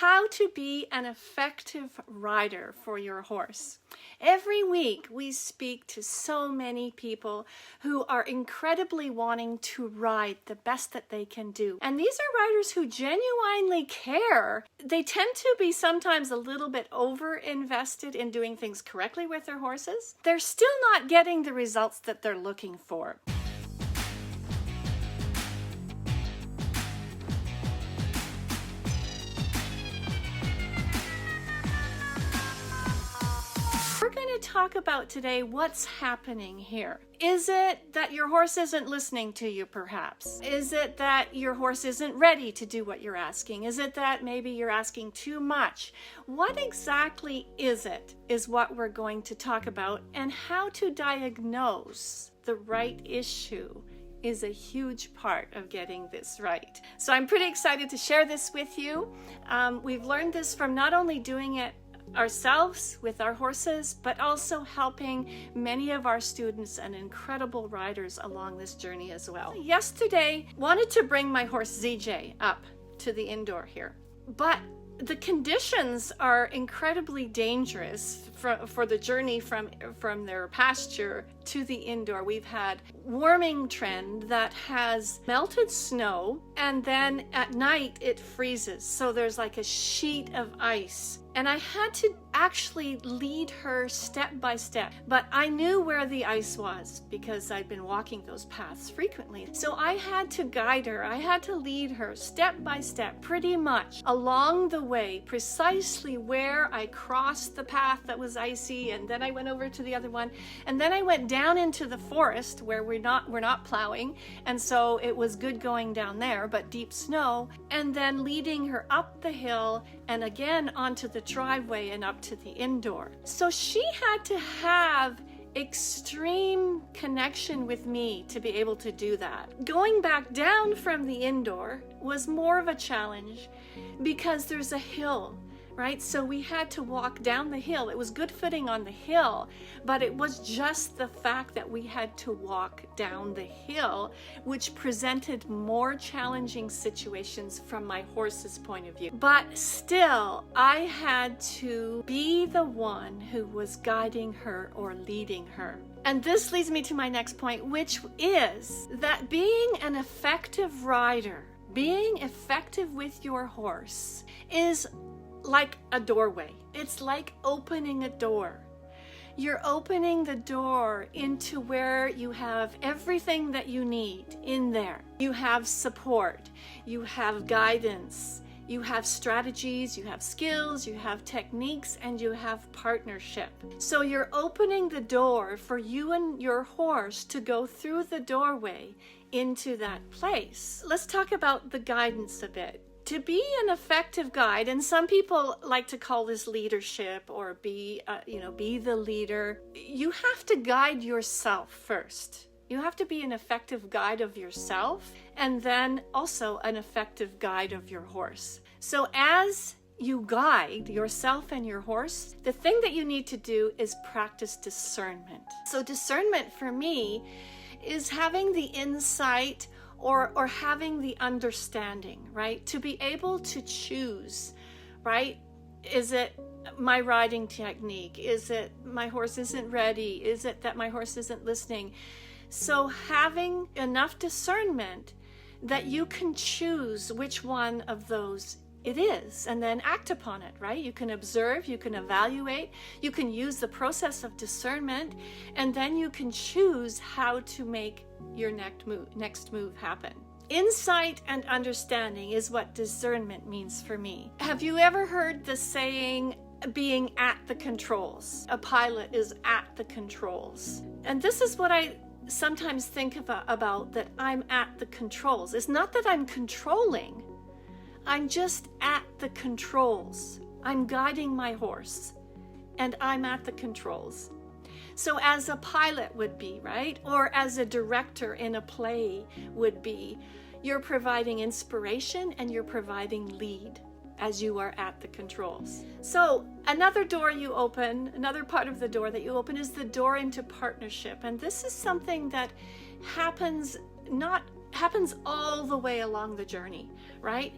how to be an effective rider for your horse. Every week we speak to so many people who are incredibly wanting to ride the best that they can do. And these are riders who genuinely care. They tend to be sometimes a little bit over invested in doing things correctly with their horses. They're still not getting the results that they're looking for. We're going to talk about today what's happening here. Is it that your horse isn't listening to you, perhaps? Is it that your horse isn't ready to do what you're asking? Is it that maybe you're asking too much? What exactly is it, is what we're going to talk about, and how to diagnose the right issue is a huge part of getting this right. So I'm pretty excited to share this with you. We've learned this from not only doing it ourselves with our horses, but also helping many of our students and incredible riders along this journey as well. Yesterday, wanted to bring my horse ZJ up to the indoor here, but the conditions are incredibly dangerous for the journey from their pasture to the indoor. We've had warming trend that has melted snow, and then at night it freezes. So there's like a sheet of ice. And I had to actually lead her step by step, but I knew where the ice was because I'd been walking those paths frequently. So I had to guide her. I had to lead her step by step, pretty much along the way, precisely where I crossed the path that was icy, and then I went over to the other one, and then I went down into the forest where we're not plowing, and so it was good going down there, but deep snow, and then leading her up the hill and again onto the driveway and up to the indoor. So she had to have extreme connection with me to be able to do that. Going back down from the indoor was more of a challenge because there's a hill, right? So we had to walk down the hill. It was good footing on the hill, but it was just the fact that we had to walk down the hill, which presented more challenging situations from my horse's point of view. But still, I had to be the one who was guiding her or leading her. And this leads me to my next point, which is that being an effective rider, being effective with your horse is like a doorway. It's like opening a door. You're opening the door into where you have everything that you need in there. You have support, you have guidance, you have strategies, you have skills, you have techniques, and you have partnership. So you're opening the door for you and your horse to go through the doorway into that place. Let's talk about the guidance a bit. To be an effective guide, and some people like to call this leadership or be the leader, you have to guide yourself first. You have to be an effective guide of yourself and then also an effective guide of your horse. So as you guide yourself and your horse, the thing that you need to do is practice discernment. So discernment for me is having the insight or having the understanding, right? To be able to choose, right? Is it my riding technique? Is it my horse isn't ready? Is it that my horse isn't listening? So having enough discernment that you can choose which one of those it is and then act upon it, right? You can observe, you can evaluate, you can use the process of discernment, and then you can choose how to make your next move happen. Insight and understanding is what discernment means for me. Have you ever heard the saying, being at the controls? A pilot is at the controls. And this is what I sometimes think about, that I'm at the controls. It's not that I'm controlling, I'm just at the controls. I'm guiding my horse and I'm at the controls. So as a pilot would be, right? Or as a director in a play would be, you're providing inspiration and you're providing lead as you are at the controls. So another door you open, another part of the door that you open is the door into partnership. And this is something that happens all the way along the journey, right?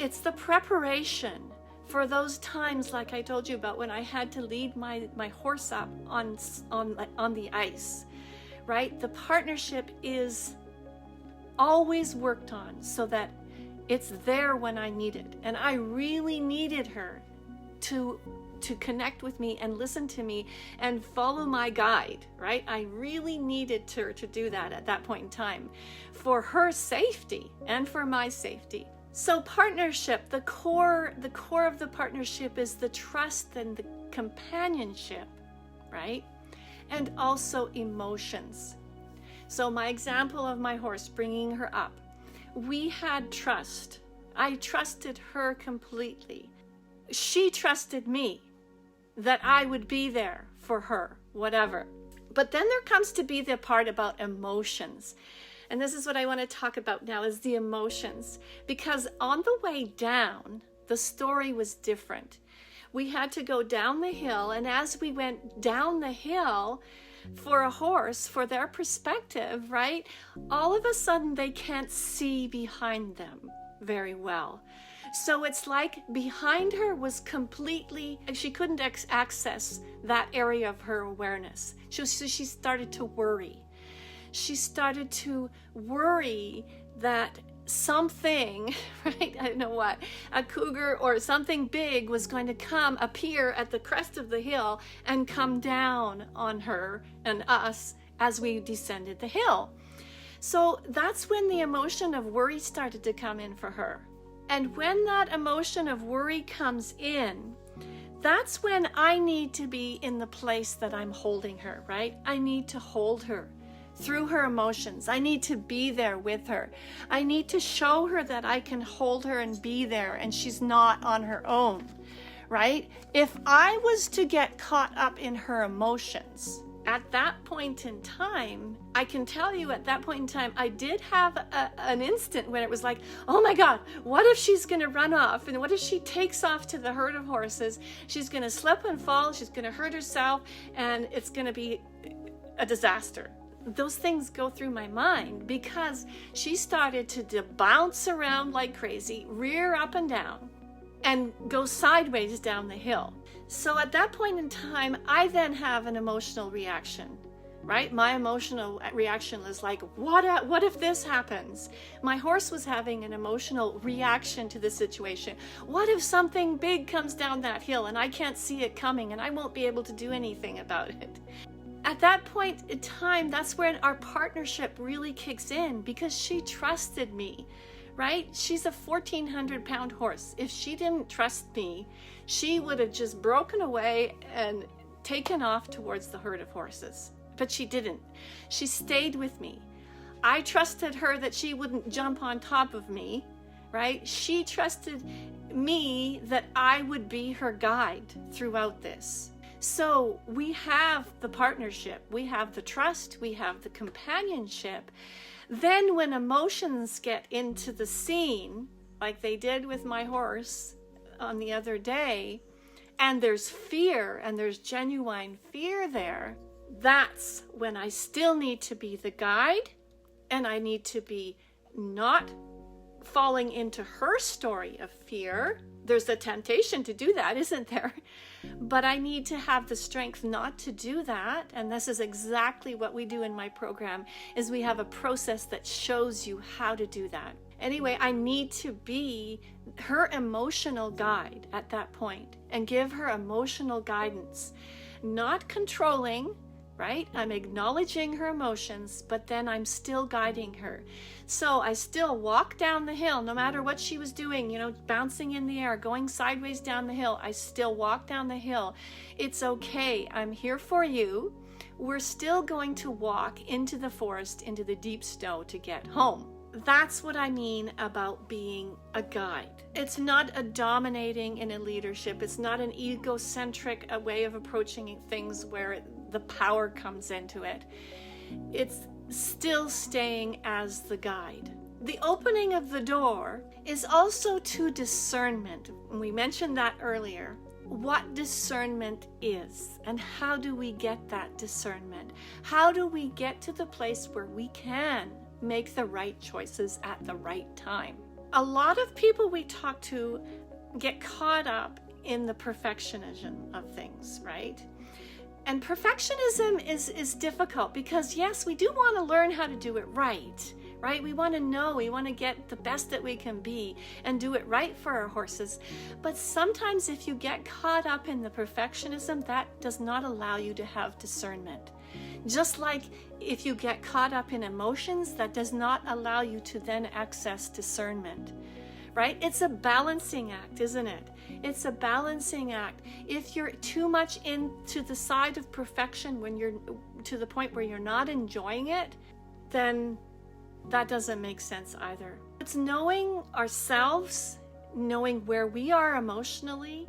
it's the preparation for those times, like I told you about, when I had to lead my horse up on the ice, right? The partnership is always worked on so that it's there when I need it. And I really needed her to connect with me and listen to me and follow my guide, right? I really needed her to do that at that point in time for her safety and for my safety. So partnership, the core of the partnership is the trust and the companionship, right? And also emotions. So my example of my horse, bringing her up, we had trust. I trusted her completely. She trusted me that I would be there for her, whatever. But then there comes to be the part about emotions. And this is what I want to talk about now, is the emotions. Because on the way down, the story was different. We had to go down the hill, and as we went down the hill, for a horse, for their perspective, right? All of a sudden they can't see behind them very well. So it's like behind her was completely, she couldn't access that area of her awareness. So she started to worry. She started to worry that something, right? I don't know what, a cougar or something big was going to appear at the crest of the hill and come down on her and us as we descended the hill. So that's when the emotion of worry started to come in for her. And when that emotion of worry comes in, that's when I need to be in the place that I'm holding her, right? I need to hold her through her emotions. I need to be there with her. I need to show her that I can hold her and be there and she's not on her own, right? If I was to get caught up in her emotions, at that point in time, I can tell you at that point in time, I did have an instant when it was like, oh my God, what if she's going to run off? And what if she takes off to the herd of horses? She's going to slip and fall. She's going to hurt herself and it's going to be a disaster. Those things go through my mind because she started to bounce around like crazy, rear up and down, and go sideways down the hill. So at that point in time, I then have an emotional reaction, right? My emotional reaction is like, what if this happens? My horse was having an emotional reaction to the situation. What if something big comes down that hill and I can't see it coming and I won't be able to do anything about it? At that point in time, that's when our partnership really kicks in because she trusted me, right? She's a 1,400-pound horse. If she didn't trust me, she would have just broken away and taken off towards the herd of horses. But she didn't. She stayed with me. I trusted her that she wouldn't jump on top of me, right? She trusted me that I would be her guide throughout this. So we have the partnership, we have the trust, we have the companionship. Then when emotions get into the scene, like they did with my horse on the other day, and there's fear and there's genuine fear there, that's when I still need to be the guide and I need to be not falling into her story of fear. There's a temptation to do that, isn't there? But I need to have the strength not to do that. And this is exactly what we do in my program, is we have a process that shows you how to do that. Anyway, I need to be her emotional guide at that point and give her emotional guidance, not controlling, right? I'm acknowledging her emotions, but then I'm still guiding her. So I still walk down the hill, no matter what she was doing, bouncing in the air, going sideways down the hill. I still walk down the hill. It's okay. I'm here for you. We're still going to walk into the forest, into the deep snow to get home. That's what I mean about being a guide. It's not a dominating in a leadership. It's not an egocentric way of approaching things where the power comes into it. It's still staying as the guide. The opening of the door is also to discernment. We mentioned that earlier. What discernment is and how do we get that discernment? How do we get to the place where we can make the right choices at the right time? A lot of people we talk to get caught up in the perfectionism of things, right? And perfectionism is difficult because, yes, we do want to learn how to do it right? We want to know, we want to get the best that we can be and do it right for our horses. But sometimes if you get caught up in the perfectionism, that does not allow you to have discernment. Just like if you get caught up in emotions, that does not allow you to then access discernment, right? It's a balancing act, isn't it? It's a balancing act. If you're too much into the side of perfection when you're to the point where you're not enjoying it, then that doesn't make sense either. It's knowing ourselves, knowing where we are emotionally,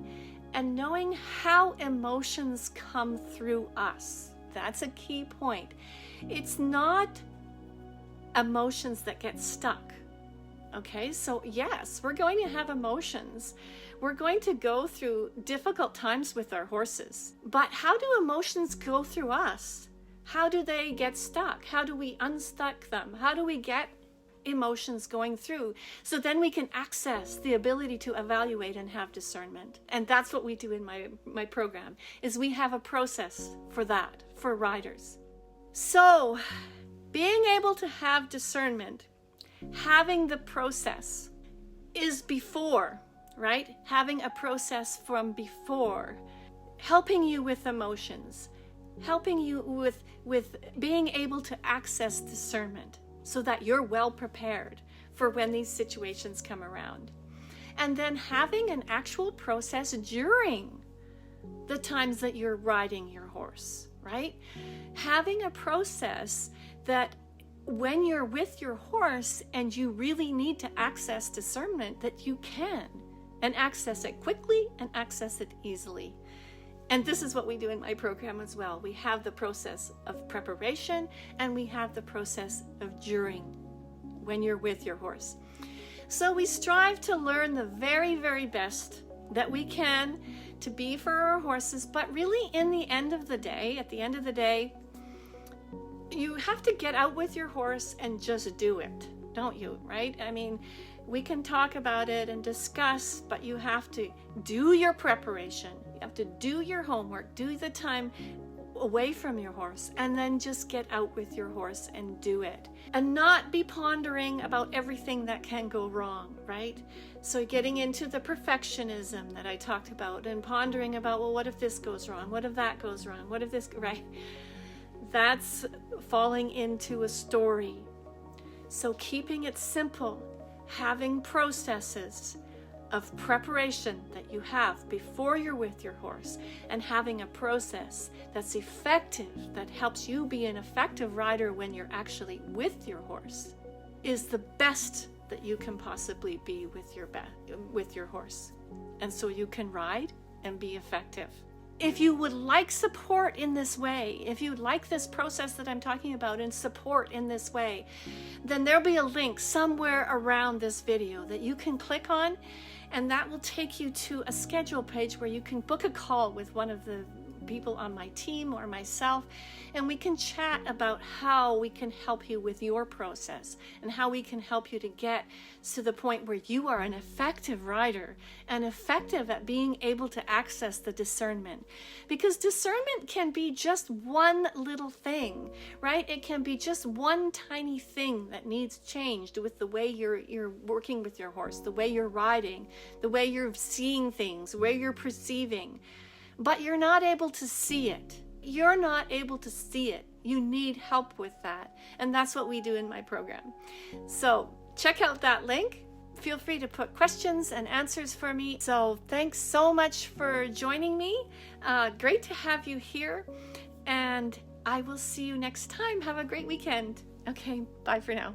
and knowing how emotions come through us. That's a key point. It's not emotions that get stuck. Okay, so yes, we're going to have emotions. We're going to go through difficult times with our horses. But how do emotions go through us? How do they get stuck? How do we unstuck them? How do we get emotions going through so then we can access the ability to evaluate and have discernment? And that's what we do in my program, is we have a process for that, for riders. So being able to have discernment, having the process is before, right? Having a process from before, helping you with emotions, helping you with being able to access discernment so that you're well prepared for when these situations come around. And then having an actual process during the times that you're riding your horse, right? Having a process that when you're with your horse and you really need to access discernment, that you can, and access it quickly and access it easily. And this is what we do in my program as well. We have the process of preparation and we have the process of during, when you're with your horse. So we strive to learn the very, very best that we can to be for our horses. But really, at the end of the day, you have to get out with your horse and just do it, don't you, right? I mean, we can talk about it and discuss, but you have to do your preparation. You have to do your homework, do the time away from your horse, and then just get out with your horse and do it. And not be pondering about everything that can go wrong, right? So getting into the perfectionism that I talked about and pondering about, well, what if this goes wrong? What if that goes wrong? What if this, right? That's falling into a story. So keeping it simple, having processes of preparation that you have before you're with your horse, and having a process that's effective, that helps you be an effective rider when you're actually with your horse, is the best that you can possibly be with your horse. And so you can ride and be effective. If you would like support in this way, if you'd like this process that I'm talking about and support in this way, then there'll be a link somewhere around this video that you can click on, and that will take you to a schedule page where you can book a call with one of the people on my team or myself, and we can chat about how we can help you with your process and how we can help you to get to the point where you are an effective rider and effective at being able to access the discernment. Because discernment can be just one little thing, right? It can be just one tiny thing that needs changed with the way you're working with your horse, the way you're riding, the way you're seeing things, the way you're perceiving. But you're not able to see it. You're not able to see it. You need help with that. And that's what we do in my program. So check out that link. Feel free to put questions and answers for me. So thanks so much for joining me. Great to have you here. And I will see you next time. Have a great weekend. Okay, bye for now.